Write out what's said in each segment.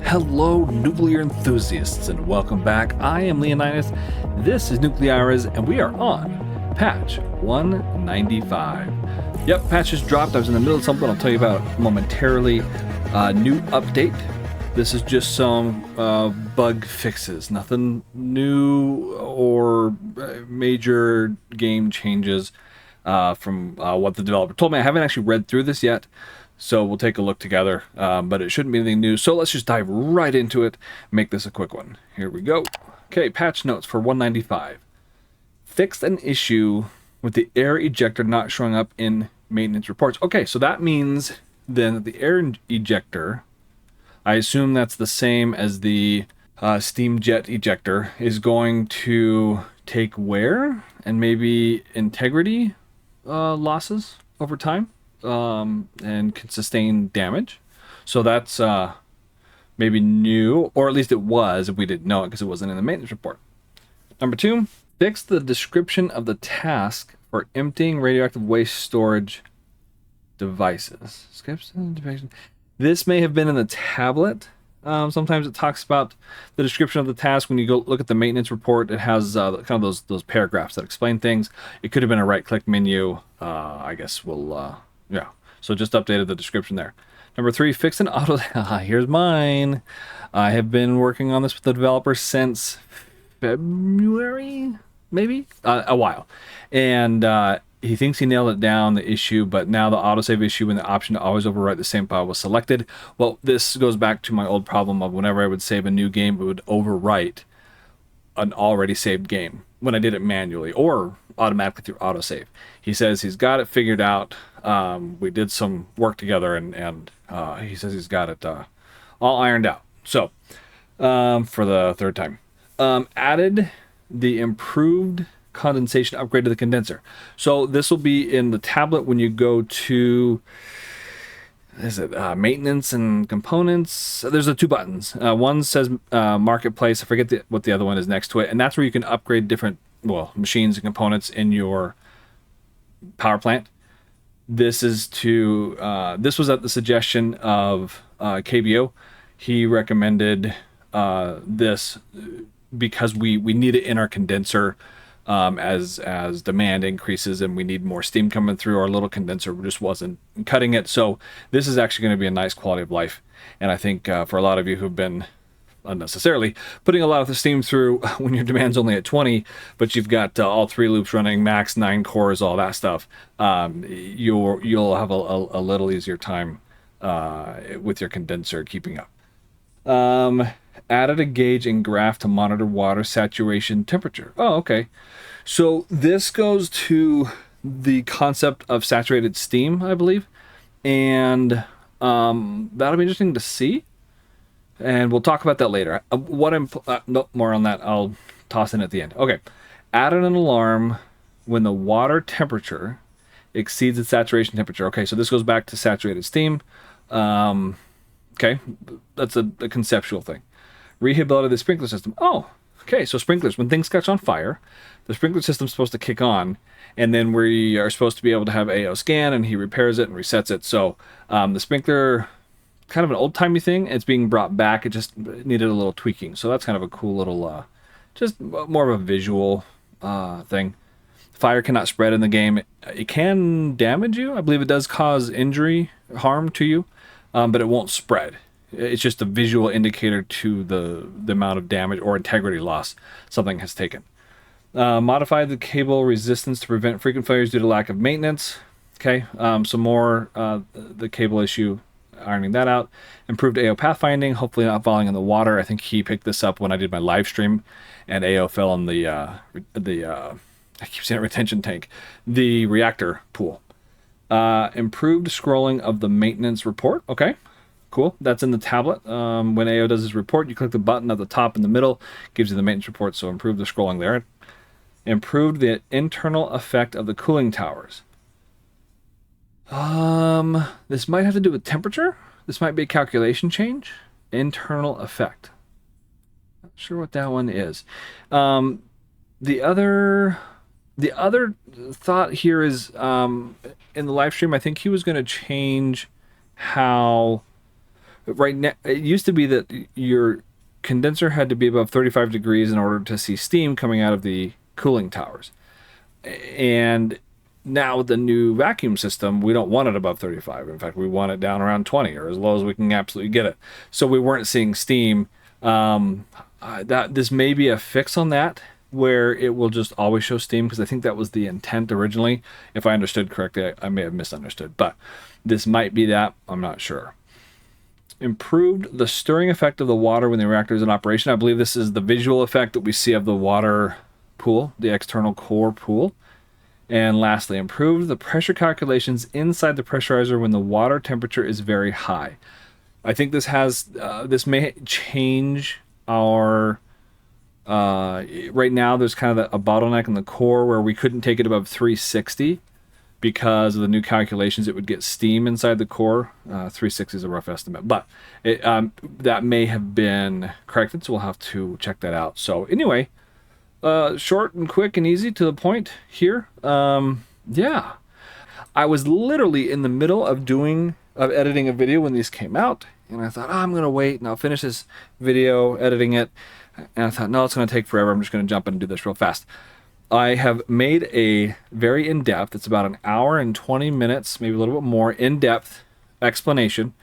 Hello, nuclear enthusiasts, and welcome back. I am Leonidas. This is Nuclearis, and we are on patch 195. Yep, patch just dropped. I was in the middle of something I'll tell you about momentarily. New update. This is just some bug fixes. Nothing new or major game changes from what the developer told me. I haven't actually read through this yet. So we'll take a look together, but it shouldn't be anything new. So let's just dive right into it, make this a quick one. Here we go. Okay, patch notes for 195. Fixed an issue with the air ejector not showing up in maintenance reports. Okay, so that means then that the air ejector, I assume that's the same as the steam jet ejector, is going to take wear and maybe integrity losses over time. And can sustain damage. So that's maybe new, or at least it was if we didn't know it because it wasn't in the maintenance report. Number 2, fix the description of the task for emptying radioactive waste storage devices. This may have been in the tablet. Sometimes it talks about the description of the task. When you go look at the maintenance report, it has kind of those paragraphs that explain things. It could have been a right-click menu. I guess we'll... Yeah, so just updated the description there. Number 3, fix an auto... Here's mine. I have been working on this with the developer since February, maybe? A while. And he thinks he nailed it down, the issue, but now the autosave issue and the option to always overwrite the same file was selected. Well, this goes back to my old problem of whenever I would save a new game, it would overwrite an already saved game when I did it manually or automatically through autosave. He says he's got it figured out. We did some work together, and he says he's got it all ironed out. So, for the third time, added the improved condensation upgrade to the condenser. So this will be in the tablet when you go to maintenance and components. There's the 2 buttons. One says marketplace. I forget what the other one is next to it, and that's where you can upgrade different machines and components in your power plant. This is this was at the suggestion of KBO. He recommended this because we need it in our condenser as demand increases and we need more steam coming through. Our little condenser just wasn't cutting it. So this is actually going to be a nice quality of life. And I think for a lot of you who've been unnecessarily putting a lot of the steam through when your demand's only at 20, but you've got all 3 loops running, max 9 cores, all that stuff, you'll have a little easier time with your condenser keeping up. Added a gauge and graph to monitor water saturation temperature. Oh, okay. So this goes to the concept of saturated steam, I believe, and that'll be interesting to see. And we'll talk about that later. No, more on that. I'll toss in at the end. Okay. Added an alarm when the water temperature exceeds its saturation temperature. Okay, so this goes back to saturated steam. Okay, that's a conceptual thing. Rehabilitated the sprinkler system. Oh, okay, so sprinklers. When things catch on fire, the sprinkler system's supposed to kick on, and then we are supposed to be able to have AO scan, and he repairs it and resets it. So the sprinkler... kind of an old-timey thing. It's being brought back. It just needed a little tweaking. So that's kind of a cool little, just more of a visual thing. Fire cannot spread in the game. It can damage you. I believe it does cause injury, harm to you, but it won't spread. It's just a visual indicator to the amount of damage or integrity loss something has taken. Modified the cable resistance to prevent frequent failures due to lack of maintenance. Okay, some more the cable issue, ironing that out. Improved AO pathfinding, hopefully not falling in the water. I think he picked this up when I did my live stream, and AO fell in the I keep saying retention tank, the reactor pool. Improved scrolling of the maintenance report. Okay, cool. That's in the tablet. When AO does his report, you click the button at the top in the middle, gives you the maintenance report. So improve the scrolling there. Improved the internal effect of the cooling towers. This might have to do with temperature. This might be a calculation change. Internal effect. Not sure what that one is. The other thought here is in the live stream, I think he was going to change how right now, it used to be that your condenser had to be above 35 degrees in order to see steam coming out of the cooling towers. And now with the new vacuum system, we don't want it above 35. In fact, we want it down around 20 or as low as we can absolutely get it. So we weren't seeing steam. That this may be a fix on that, where it will just always show steam, because I think that was the intent originally. If I understood correctly, I may have misunderstood, but this might be that. I'm not sure. Improved the stirring effect of the water when the reactor is in operation. I believe this is the visual effect that we see of the water pool, the external core pool. And lastly, improved the pressure calculations inside the pressurizer when the water temperature is very high. I think this may change our right now. There's kind of a bottleneck in the core where we couldn't take it above 360 because of the new calculations. It would get steam inside the core. 360 is a rough estimate, but that may have been corrected, so we'll have to check that out. So anyway, short and quick and easy to the point here. Yeah, I was literally in the middle of editing a video when these came out, and I thought, I'm gonna wait and I'll finish this video editing it. And I thought, no, it's gonna take forever. I'm just gonna jump in and do this real fast. I have made a very in-depth, it's about an hour and 20 minutes, maybe a little bit more, in-depth explanation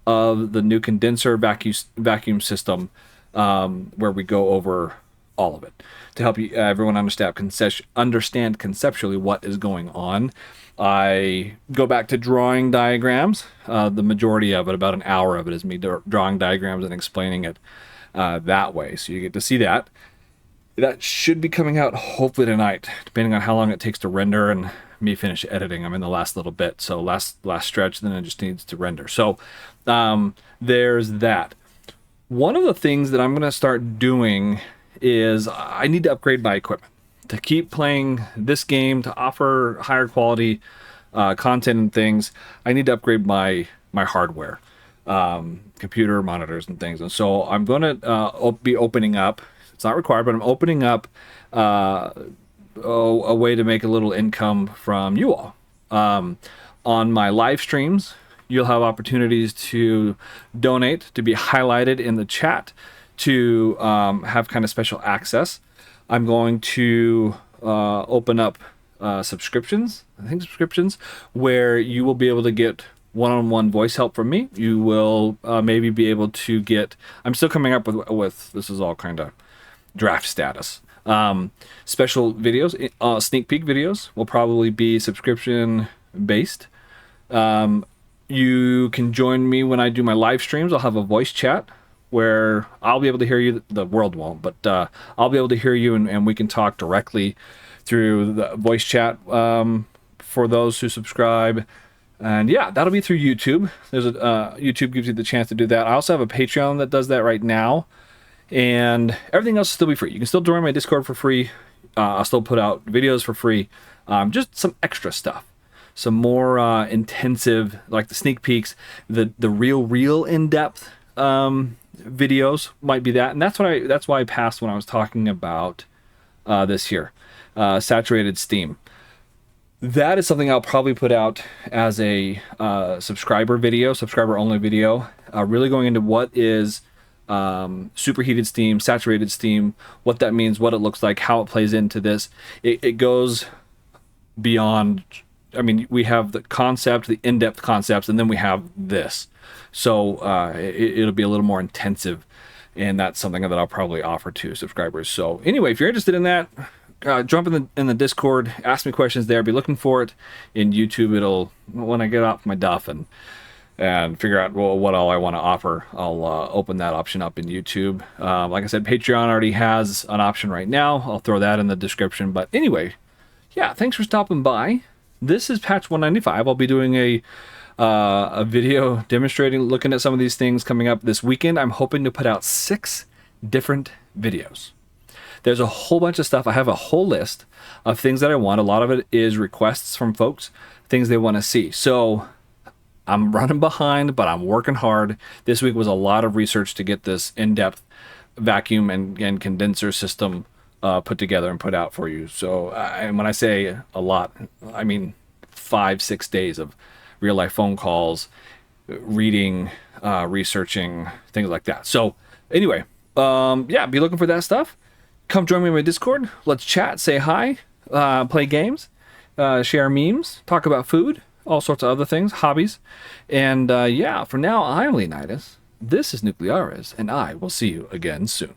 of the new condenser vacuum system, where we go over all of it to help you everyone understand conceptually what is going on. I go back to drawing diagrams. The majority of it, about an hour of it, is me drawing diagrams and explaining it that way. So you get to see that. That should be coming out hopefully tonight, depending on how long it takes to render and me finish editing. I'm in the last little bit, so last stretch, then it just needs to render. So there's that. One of the things that I'm going to start doing is I need to upgrade my equipment to keep playing this game, to offer higher quality content and things. I need to upgrade my hardware, computer monitors and things. And so I'm going to be opening up. It's not required, but I'm opening up a way to make a little income from you all. On my live streams, you'll have opportunities to donate, to be highlighted in the chat, to have kind of special access. I'm going to open up subscriptions, where you will be able to get one-on-one voice help from me. You will maybe be able to get, I'm still coming up with this is all kind of draft status. Special videos, sneak peek videos will probably be subscription based. You can join me when I do my live streams. I'll have a voice chat where I'll be able to hear you. The world won't, but I'll be able to hear you, and we can talk directly through the voice chat for those who subscribe. And yeah, that'll be through YouTube. YouTube gives you the chance to do that. I also have a Patreon that does that right now. And everything else will still be free. You can still join my Discord for free. I'll still put out videos for free. Just some extra stuff. Some more intensive, like the sneak peeks, the real in-depth videos might be that. And that's why I passed when I was talking about this here, saturated steam. That is something I'll probably put out as a subscriber only video, really going into what is superheated steam, saturated steam, what that means, what it looks like, how it plays into this. It goes beyond, I mean, we have the concept, the in-depth concepts, and then we have this. So it'll be a little more intensive, and that's something that I'll probably offer to subscribers. So anyway, if you're interested in that, jump in the Discord, ask me questions there, be looking for it. In YouTube, when I get off my duff and figure out what all I want to offer, I'll open that option up in YouTube. Like I said, Patreon already has an option right now. I'll throw that in the description. But anyway, yeah, thanks for stopping by. This is Patch 195. I'll be doing a video demonstrating, looking at some of these things coming up this weekend. I'm hoping to put out 6 different videos. There's a whole bunch of stuff. I have a whole list of things that I want. A lot of it is requests from folks, things they want to see. So I'm running behind, but I'm working hard. This week was a lot of research to get this in-depth vacuum and condenser system put together and put out for you. So, and when I say a lot, I mean 5-6 days of real-life phone calls, reading, researching, things like that. So anyway, yeah, be looking for that stuff. Come join me in my Discord. Let's chat, say hi, play games, share memes, talk about food, all sorts of other things, hobbies. And yeah, for now, I'm Leonidas. This is Nuclearis, and I will see you again soon.